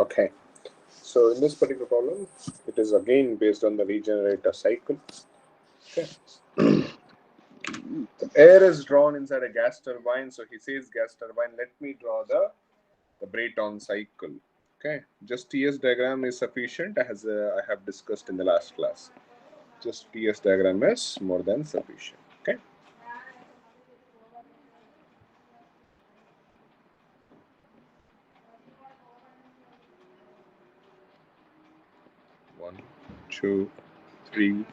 Okay. So in this particular problem, it is again based on the regenerator cycle. Okay. The air is drawn inside a gas turbine. So he says gas turbine. Let me draw the Brayton cycle. Okay. Just TS diagram is sufficient, as I have discussed in the last class. Just TS diagram is more than sufficient. Okay. One, two, three,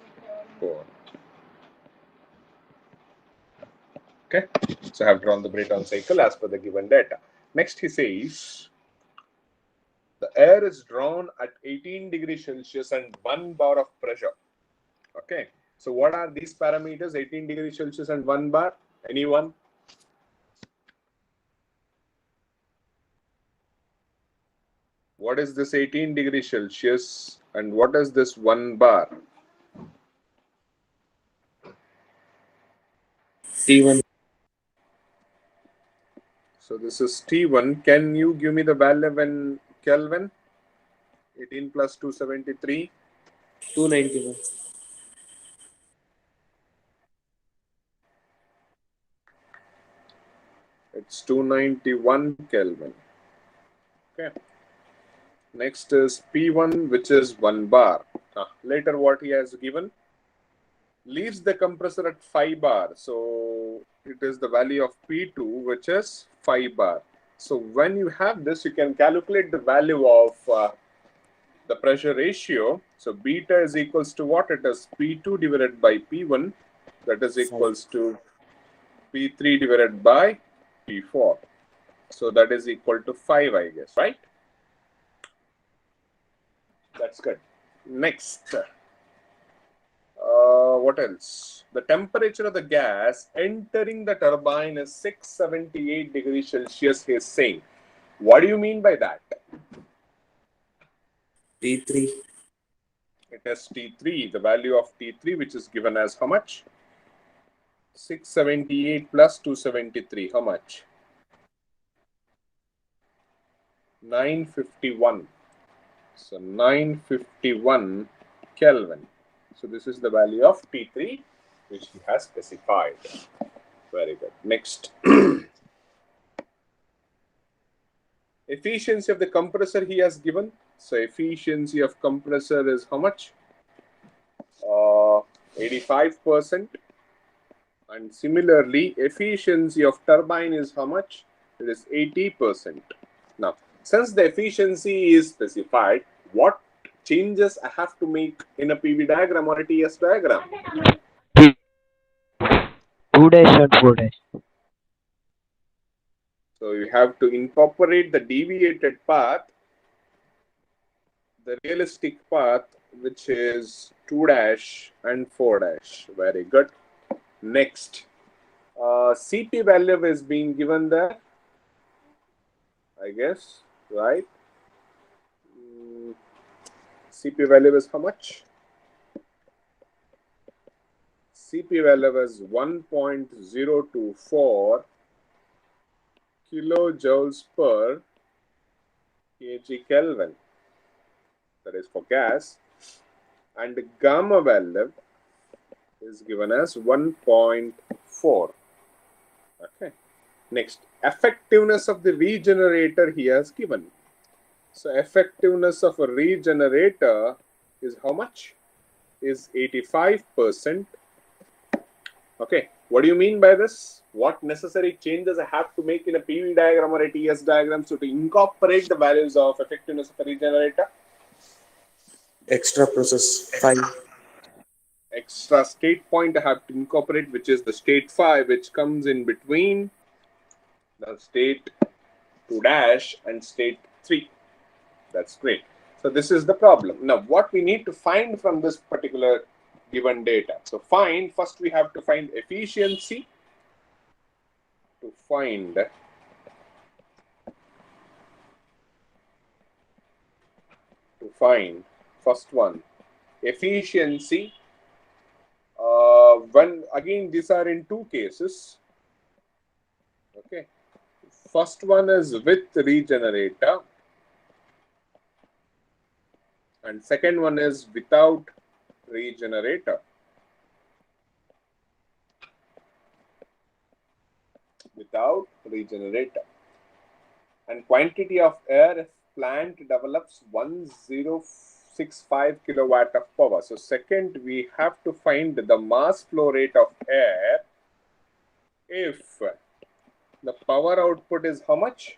four. Okay, so I have drawn the Brayton cycle as per the given data. Next, he says the air is drawn at 18 degrees Celsius and 1 bar of pressure. Okay, so what are these parameters? 18 degrees Celsius and 1 bar. Anyone? What is this 18 degrees Celsius and what is this 1 bar? T1. So this is T1. Can you give me the value in Kelvin? 18 plus 273. 291. It's 291 Kelvin. Okay. Next is P1, which is 1 bar. Later what he has given? Leaves the compressor at 5 bar. So it is the value of P2, which is 5 bar. So when you have this, you can calculate the value of the pressure ratio. So beta is equals to what? It is P2 divided by P1. That is equals to P3 divided by P4. So that is equal to 5, I guess, right? That's good. Next. What else? The temperature of the gas entering the turbine is 678 degrees Celsius, he is saying. What do you mean by that? T3. It is T3, the value of T3, which is given as how much? 678 plus 273, how much? 951. So 951 Kelvin. So this is the value of T3, which he has specified. Very good. Next. Efficiency of the compressor he has given. So efficiency of compressor is how much? 85%. And similarly, efficiency of turbine is how much? It is 80%. Now, since the efficiency is specified, what changes I have to make in a PV diagram or a TS diagram? 2 dash and 4 dash. So you have to incorporate the deviated path, the realistic path, which is 2 dash and 4 dash. Very good. Next, CP value is being given there, I guess, right? CP value is how much? CP value is 1.024 kilojoules per kg Kelvin. That is for gas. And the gamma value is given as 1.4. Okay. Next, effectiveness of the regenerator he has given. So effectiveness of a regenerator is how much? Is 85%. Okay. What do you mean by this? What necessary changes I have to make in a PV diagram or a TS diagram so to incorporate the values of effectiveness of a regenerator? Extra process 5. Extra state point I have to incorporate, which is the state 5, which comes in between the state 2 dash and state 3. That's great. So this is the problem. Now what we need to find from this particular given data. So first we have to find efficiency. To find first one, efficiency. When again these are in two cases. Okay. First one is with regenerator. And second one is without regenerator. Without regenerator. And quantity of air if plant develops 1065 kilowatt of power. So second, we have to find the mass flow rate of air if the power output is how much?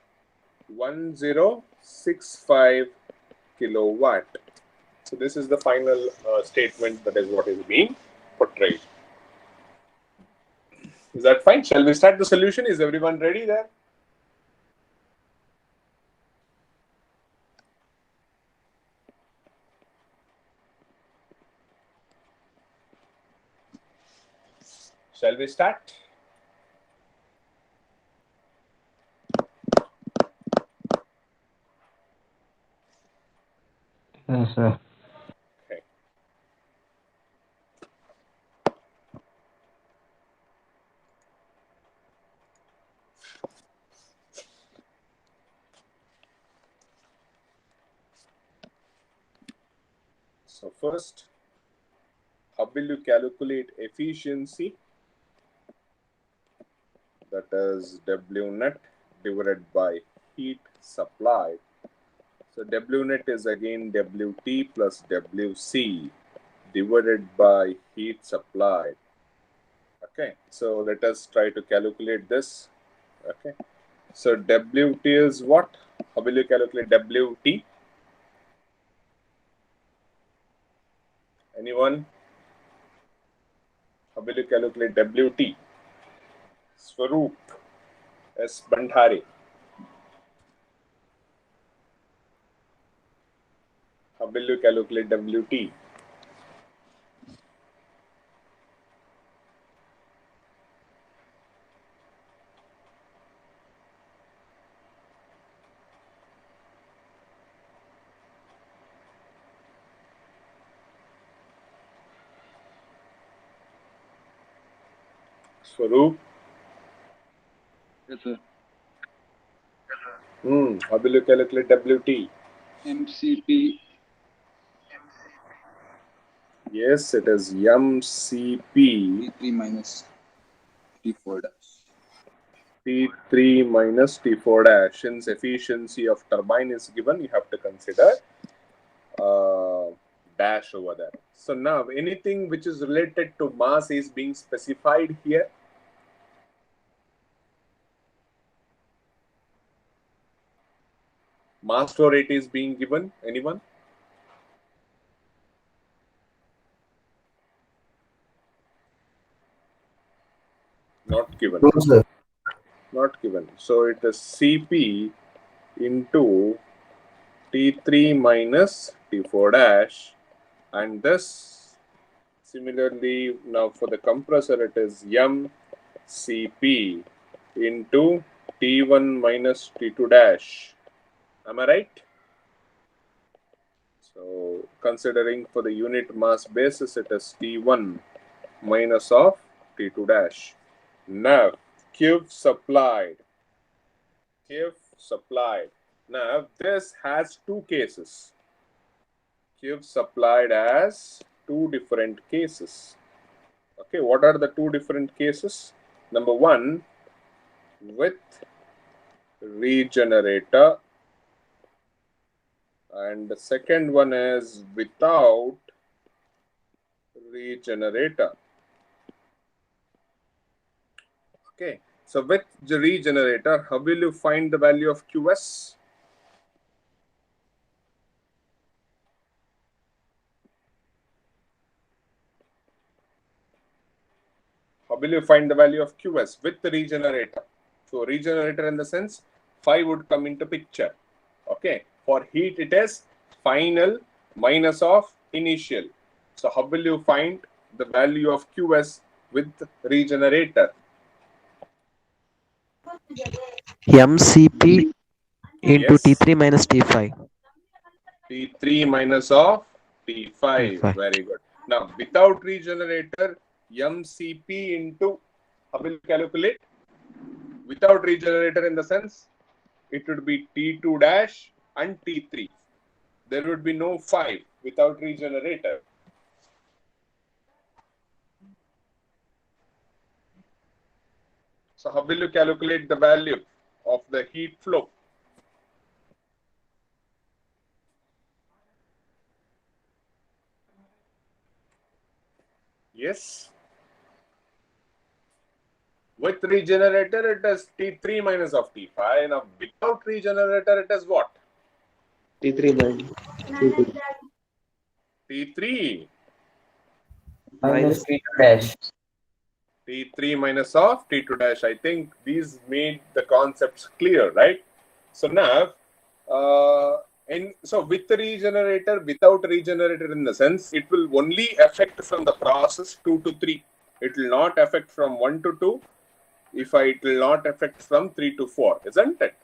1065 kilowatt. So this is the final statement, that is what is being portrayed. Is that fine? Shall we start the solution? Is everyone ready there? Shall we start? Yes, sir. Okay. So first, how will you calculate efficiency? That is W net divided by heat supplied. So W net is again WT plus WC divided by heat supplied. Okay, so let us try to calculate this. Okay, so WT is what? How will you calculate WT? Anyone? How will you calculate WT? Swaroop S. Bandhari. How will you calculate WT? Swaroop? Yes, sir. How will you calculate WT? MCP. Yes, it is MCP T3 minus T4 dash. T3 minus T4 dash. Since efficiency of turbine is given, you have to consider dash over there. So now anything which is related to mass is being specified here. Mass flow rate is being given. Anyone? Not given. No, sir. Not given. So it is CP into T3 minus T4 dash, and this similarly now for the compressor it is MCP into T1 minus T2 dash. Am I right? So considering for the unit mass basis it is T1 minus of T2 dash. Now Q supplied. Now this has two cases. Q supplied as two different cases. Okay, what are the two different cases? Number one, with regenerator, and the second one is without regenerator. Okay, so with the regenerator, how will you find the value of QS? How will you find the value of QS with the regenerator? So regenerator in the sense 5 would come into picture. Okay, for heat it is final minus of initial. So how will you find the value of QS with regenerator? MCP into Yes, T3 minus T5. T3 minus of T5. T5. Very good. Now without regenerator, MCP into, how will you calculate? Without regenerator in the sense, it would be T2 dash and T3. There would be no 5. without regenerator? So how will you calculate the value of the heat flow? Yes. With regenerator, it is T3 minus of T5. Now, without regenerator, it is what? T3 minus T2 T3. minus T2 dash. T3 minus of T2 dash. I think these made the concepts clear, right? So now, so with the regenerator, without regenerator, in the sense, it will only affect from the process 2 to 3. It will not affect from 1 to 2. It will not affect from 3 to 4, isn't it?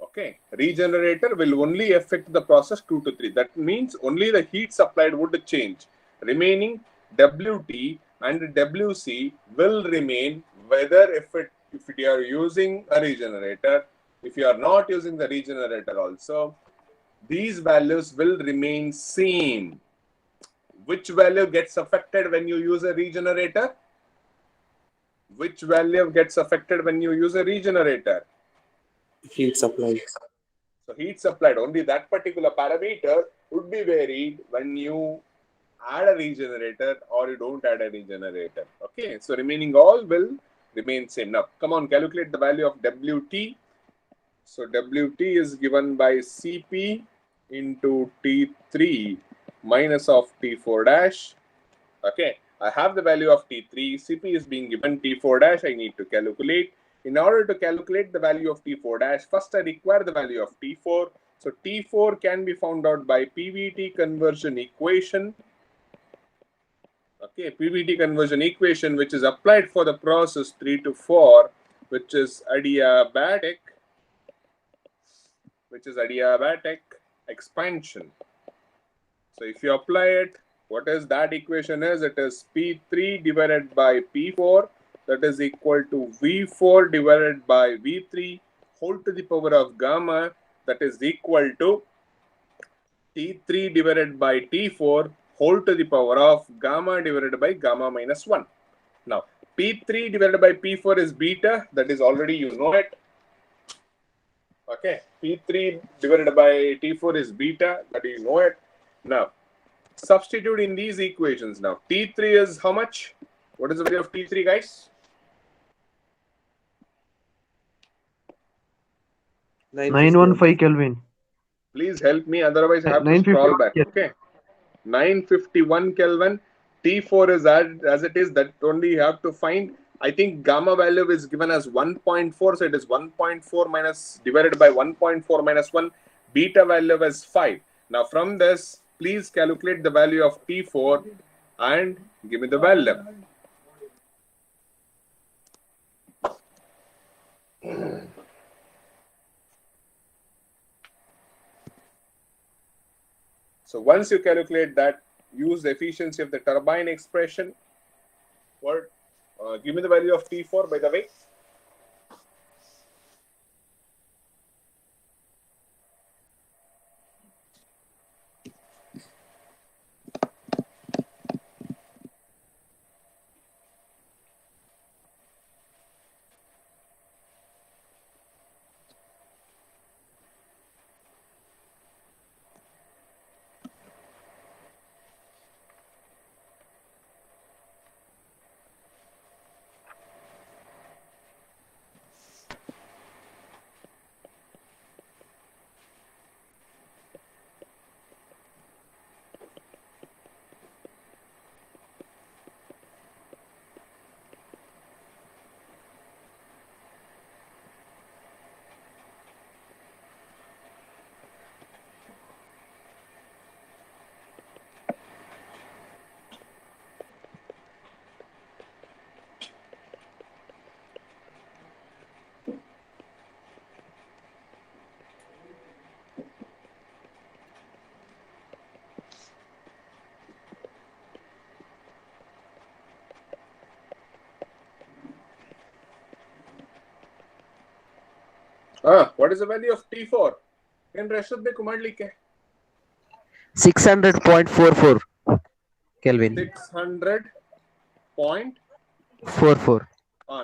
Okay, regenerator will only affect the process 2 to 3. That means only the heat supplied would change. Remaining WT and WC will remain, whether if you are using a regenerator, if you are not using the regenerator also, these values will remain same. Which value gets affected when you use a regenerator? Which value gets affected when you use a regenerator? heat supply. So heat supplied, only that particular parameter would be varied when you add a regenerator or you don't add a regenerator. Okay, so remaining all will remain same. Now, come on, calculate the value of WT. So WT is given by Cp into T3 minus of T4 dash. Okay, I have the value of T3. Cp is being given T4 dash. I need to calculate. In order to calculate the value of T4 dash, first I require the value of T4. So T4 can be found out by PVT conversion equation. Okay, PVT conversion equation, which is applied for the process 3 to 4, which is adiabatic expansion. So if you apply it, what is that equation is? It is P3 divided by P4, that is equal to V4 divided by V3 whole to the power of gamma, that is equal to T3 divided by T4 whole to the power of gamma divided by gamma minus 1. Now, P3 divided by P4 is beta, that is already you know it. Okay, P3 divided by T4 is beta, that you know it. Now, substitute in these equations now. T3 is how much? What is the value of T3, guys? 915 Kelvin. Please help me, otherwise I have to 950. scroll back. Okay. 951 Kelvin. T4 is as it is, that only you have to find. I think gamma value is given as 1.4, so it is 1.4 minus divided by 1.4 minus 1. Beta value is 5. Now from this, please calculate the value of T4 and give me the value. So once you calculate that, use the efficiency of the turbine expression. What? Give me the value of T4, by the way. What is the value of T4? In Rashad Bhai Kumar like hai. 600.44 Kelvin. 600.44.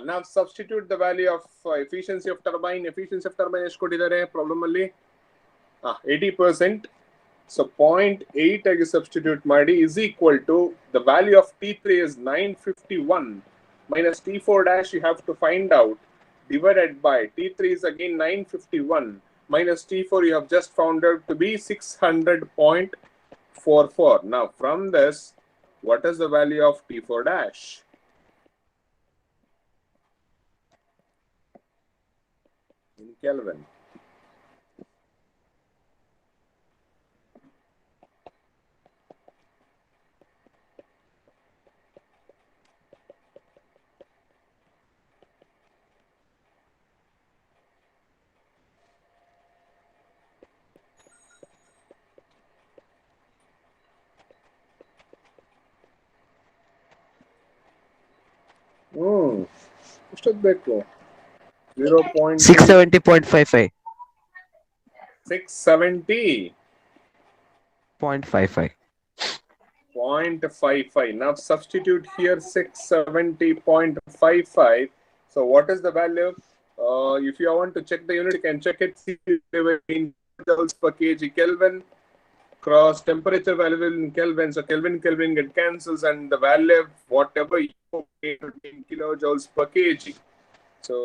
Now substitute the value of efficiency of turbine. Efficiency of turbine ಎಷ್ಟು ಕೊಟ್ಟಿದ್ದಾರೆ problem ಅಲ್ಲಿ 80%. So 0.8 ಆಗಿ substitute ಮಾಡಿ is equal to the value of T3 is 951 minus T4 dash you have to find out divided by T3 is again 951 minus T4 you have just found out to be 600.44. Now from this, what is the value of T4 dash? In Kelvin. ಎಷ್ಟೊತ್ತು ಬೇಕು 670.55. 670.55. 0.55. Now substitute here 670.55. So what is the value? If you want to check the unit, you can check it. In joules per kg Kelvin. Cross temperature value in Kelvin. So Kelvin get cancels and the value whatever you get in kilojoules per kg. So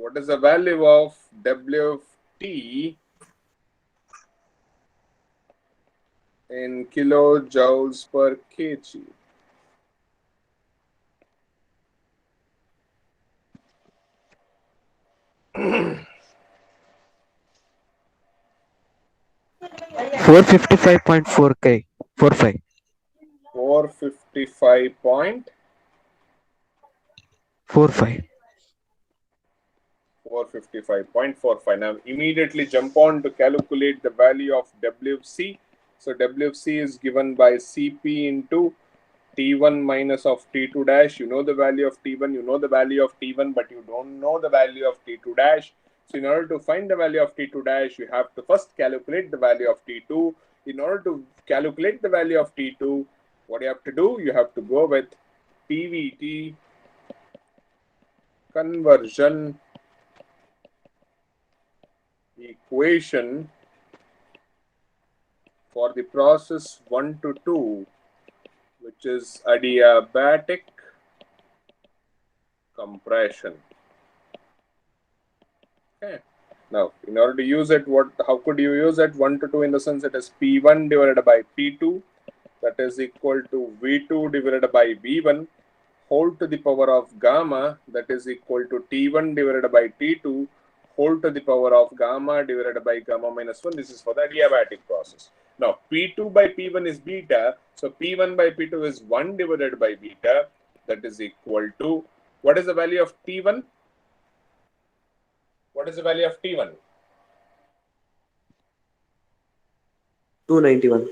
what is the value of WT in kilojoules per kg? $455.4K. 45. 455.45. 455.45. Now immediately jump on to calculate the value of WC. So WC is given by CP into T1 minus of T2 dash. You know the value of T1, you know the value of T1, but you don't know the value of T2 dash. So in order to find the value of T2 dash, you have to first calculate the value of T2. In order to calculate the value of T2, what you have to do? You have to go with PVT conversion equation for the process 1 to 2, which is adiabatic compression. Okay. Now, in order to use it, how could you use it? 1 to 2 in the sense it is P1 divided by P2, that is equal to V2 divided by V1 whole to the power of gamma, that is equal to T1 divided by T2 whole to the power of gamma divided by gamma minus 1. This is for the adiabatic process. Now, P2 by P1 is beta, so P1 by P2 is 1 divided by beta, that is equal to, what is the value of T1? What is the value of T1? 291.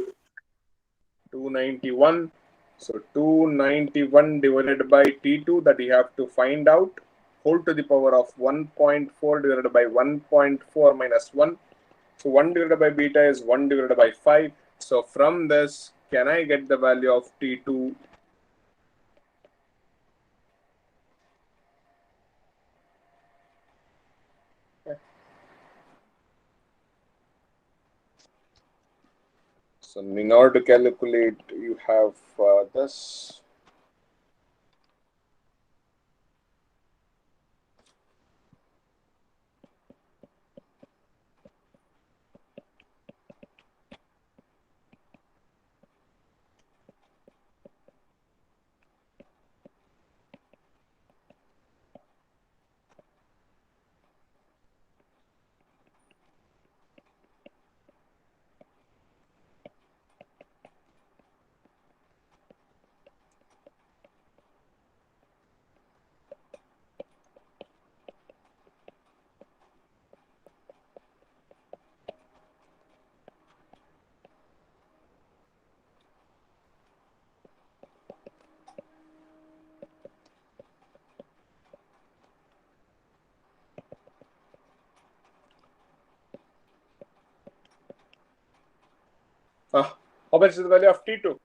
291. So 291 divided by T2, that you have to find out whole to the power of 1.4 divided by 1.4 minus 1. So 1 divided by beta is 1 divided by 5. So from this, can I get the value of T2? So in order to calculate, you have this. How much is the value of T2?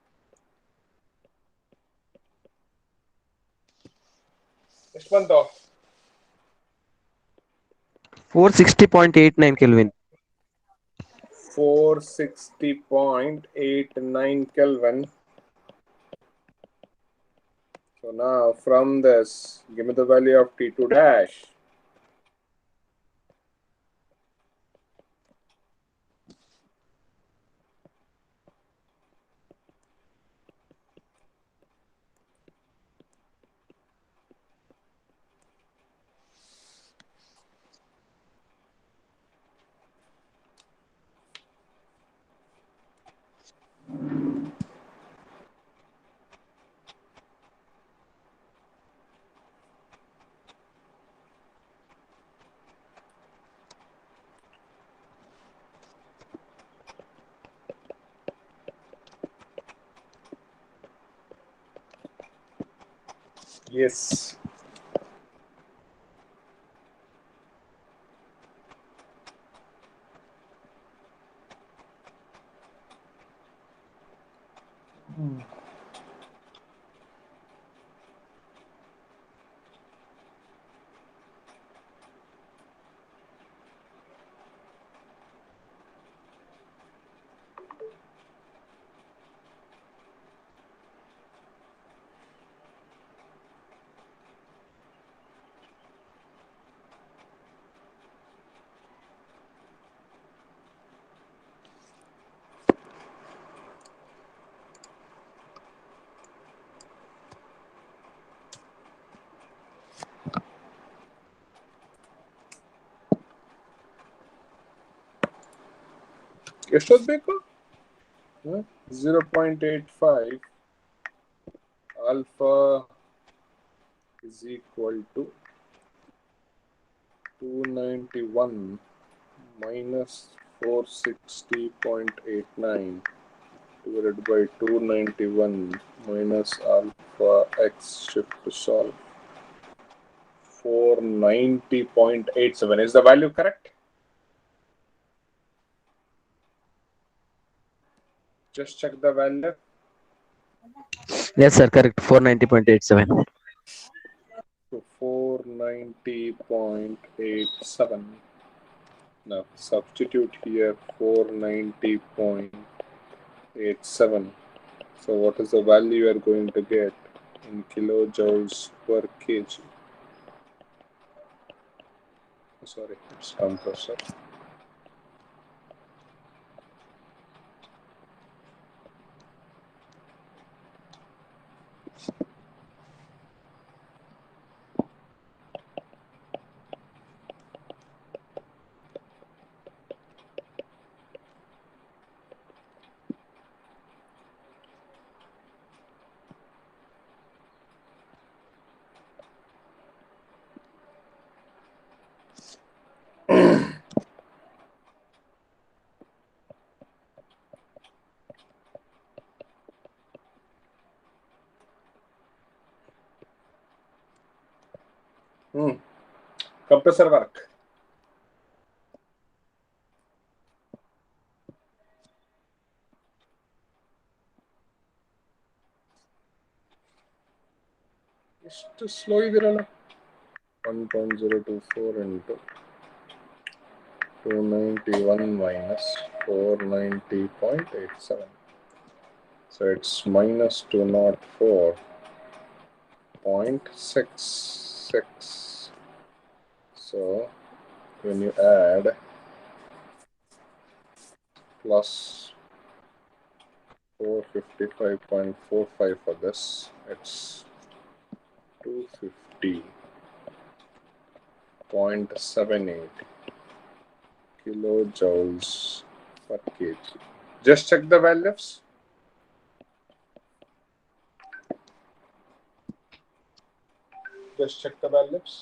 Next one though. 460.89 Kelvin. 460.89 Kelvin. So now from this, give me the value of T2 dash. Yes. ಎಷ್ಟೊತ್ತು ಬೇಕು 0.85 alpha is equal to 291 minus 460.89 divided by 291 minus alpha x shift to solve 490.87. Is the value correct? Just check the value. Yes, sir. Correct. 490.87. So 490.87. Now substitute here 490.87. So what is the value you are going to get in kilojoules per kg? Sorry, it's compressor. Compressor work. ಎಷ್ಟು slow ಇದಿರಲ್ಲ 1.024 into 291 minus 490.87. So it's minus 204.66. So when you add plus 455.45 for this, it's 250.78 kilojoules per kg. Just check the values. Just check the values.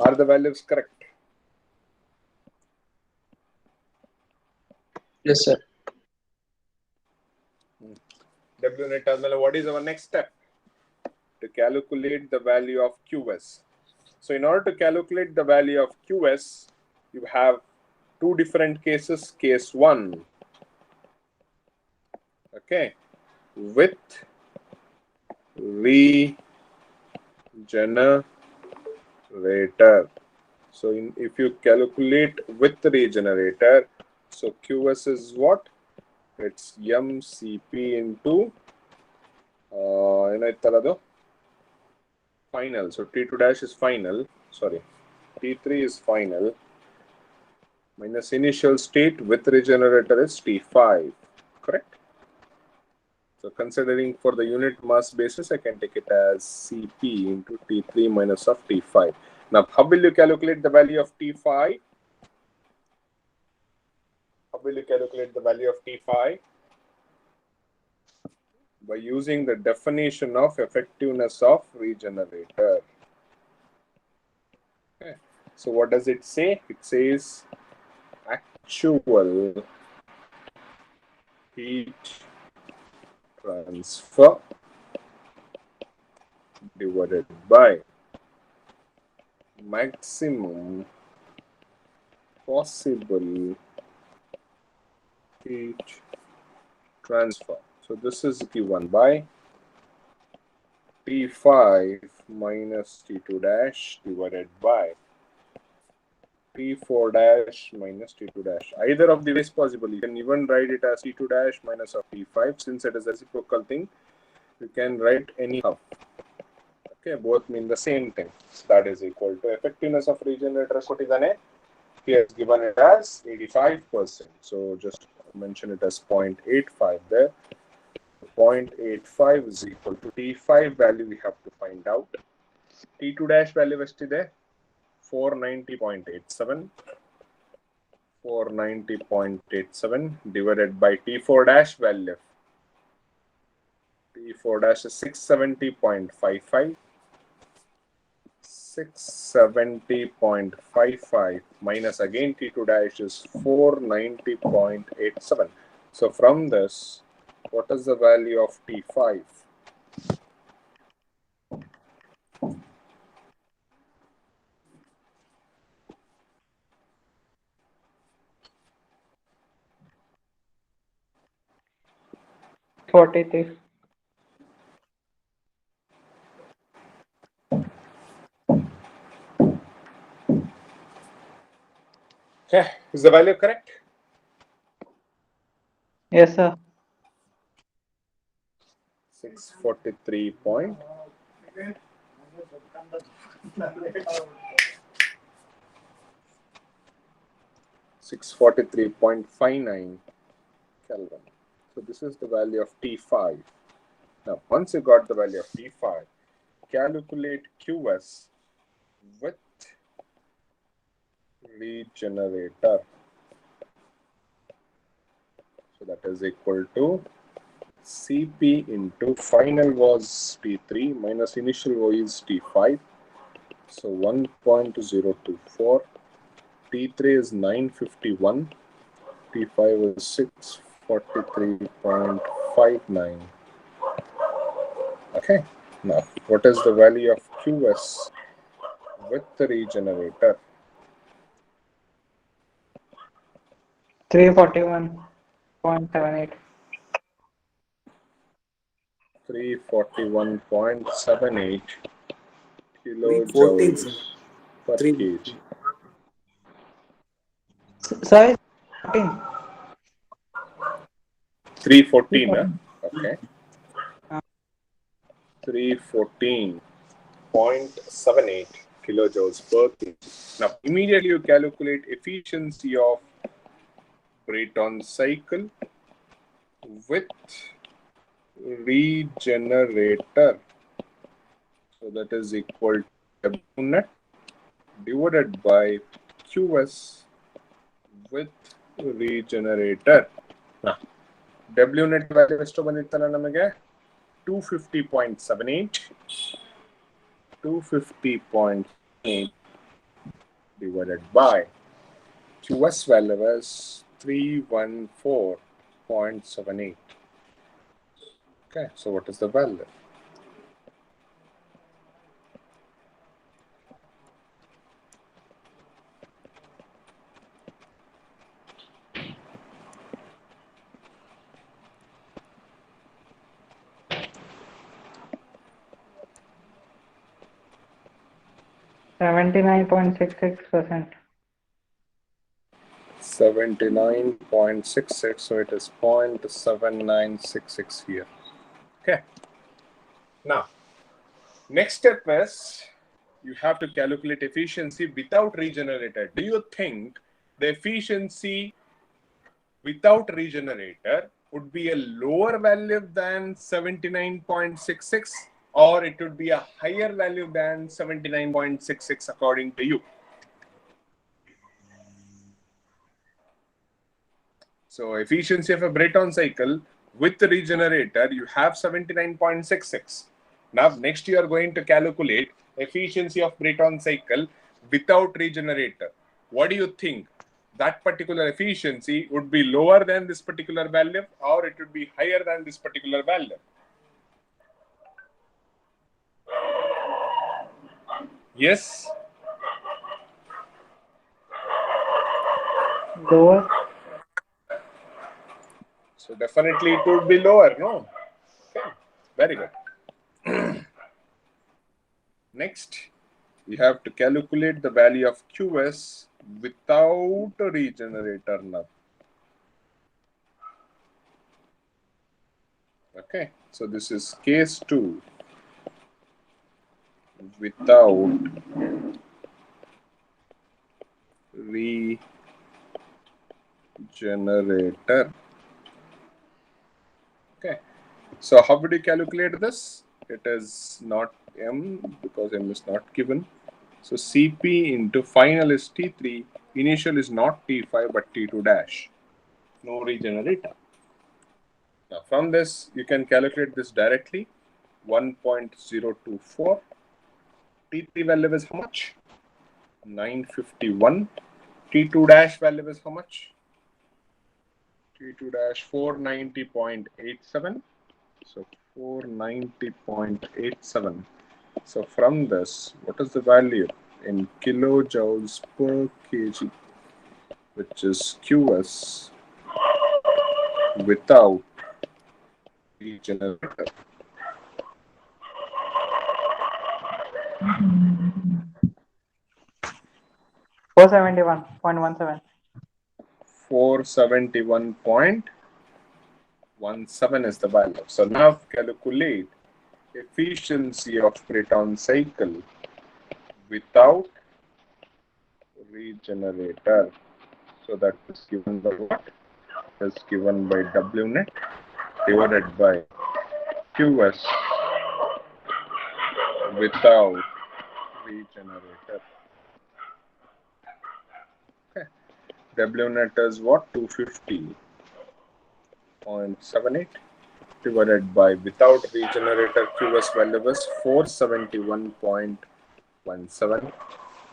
Are the values correct? Yes, sir. unit admele, what is our next step? To calculate the value of QS. So in order to calculate the value of QS, you have two different cases. Case 1, okay, with regenerator. So if you calculate with the regenerator, so QS is what? It's MCP into final. So T2 dash is final. Sorry, T3 is final. Minus initial state with regenerator is T5. Correct? So considering for the unit mass basis, I can take it as CP into T3 minus of T5. Now, how will you calculate the value of T5? How will you calculate the value of T5? By using the definition of effectiveness of regenerator. Okay. So what does it say? It says actual heat transfer divided by maximum possible heat transfer. So this is given by T5 minus T2 dash divided by T4 dash minus T2 dash. Either of the ways possible. You can even write it as T2 dash minus of T5. Since it is a reciprocal thing, you can write anyhow. Okay, both mean the same thing. So that is equal to effectiveness of regenerator. He has given it as 85%. So just mention it as 0.85 there. 0.85 is equal to T5 value we have to find out. T2 dash value is there. 490.87. 490.87 divided by T4 dash value. T4 dash is 670.55. 670.55 minus again T2 dash is 490.87. So from this, what is the value of T5? $43. Okay, is the value correct? Yes, sir. 643 point. $643.59 Kelvin. So this is the value of T5. Now, once you got the value of T5, calculate QS with regenerator. So that is equal to CP into final was T3 minus initial O is T5. So 1.024. T3 is 951. T5 is 643.59. Okay. Now, what is the value of QS with the regenerator? 341.78. 341.78 14, kilojoules sir. per 3. kg. Sorry, 14. 314, huh? 314. Okay. 314.78 kilojoules per kg. Now, immediately you calculate efficiency of Brayton cycle with regenerator. So that is equal to W net divided by QS with regenerator. Now, W net value ಎಷ್ಟು ಬಂದಿತ್ತಲ್ಲ ನಮಗೆ 250.8 divided by QS value is 314.78. Okay, so what is the value? %79.66%. 79.66, so it is 0.7966 here. Okay. Now, next step is you have to calculate efficiency without regenerator. Do you think the efficiency without regenerator would be a lower value than 79.66 or it would be a higher value than 79.66 according to you? So efficiency of a Brayton cycle with the regenerator, you have 79.66. Now next you are going to calculate efficiency of Brayton cycle without regenerator. What do you think? That particular efficiency would be lower than this particular value or it would be higher than this particular value? Yes? Lower. So definitely it would be lower, no? Okay, very good. Next, we have to calculate the value of QS without a regenerator now. Okay, so this is case 2 without regenerator. Okay, so how would you calculate this? It is not M because M is not given. So CP into final is T3, initial is not T5 but T2 dash. No regenerator. Now from this you can calculate this directly. 1.024. T3 value is how much? 951. T2 dash value is how much? T2 dash 490.87. So 490.87. So from this, what is the value in kilojoules per kg, which is QS without regenerator? $471.17. 471.17 is the value. So now calculate efficiency of Brayton cycle without regenerator. So that is given by what? Is given by W net divided by QS without regenerator. Okay. W net is what? 250.78 divided by without regenerator QS value is 471.17.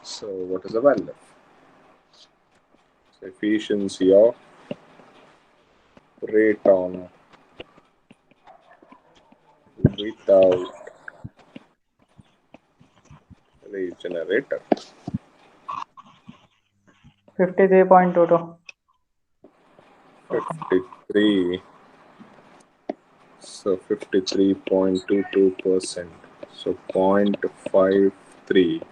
So what is the value? So efficiency of Brayton without regenerator. 53.22. 53. So 53.22%. So 0.5322.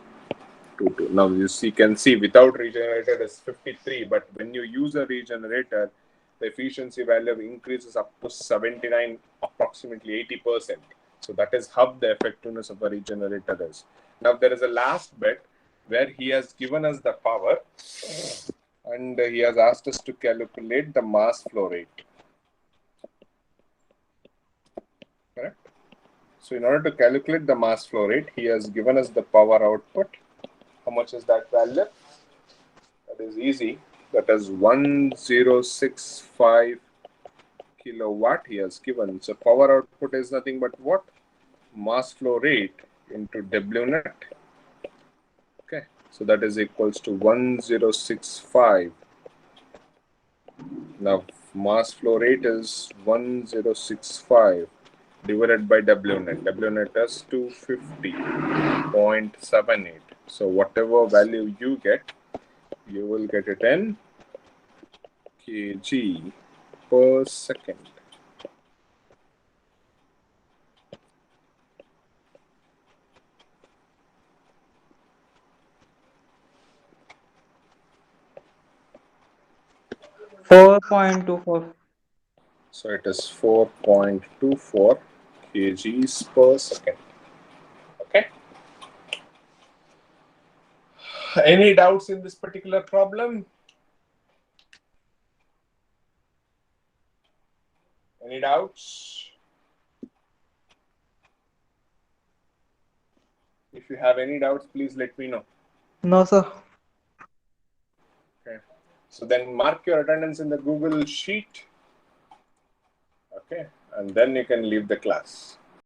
Now you can see without regenerator is 53, but when you use a regenerator, the efficiency value increases up to 79, approximately 80%. So that is how the effectiveness of a regenerator is. Now there is a last bit where he has given us the power and he has asked us to calculate the mass flow rate. Correct? So in order to calculate the mass flow rate, he has given us the power output. How much is that value? That is easy. That is 1065 kilowatt he has given. So power output is nothing but what? Mass flow rate into W net. Okay. So that is equals to 1065. Now mass flow rate is 1065 divided by W net. W net is 250.78. So whatever value you get, you will get it in kg per second. Four point 4.24. So it is 4.24 kgs per second. Okay. Any doubts in this particular problem? Any doubts? If you have any doubts, please let me know. No, sir. Okay. So then mark your attendance in the Google Sheet. Okay. And then you can leave the class.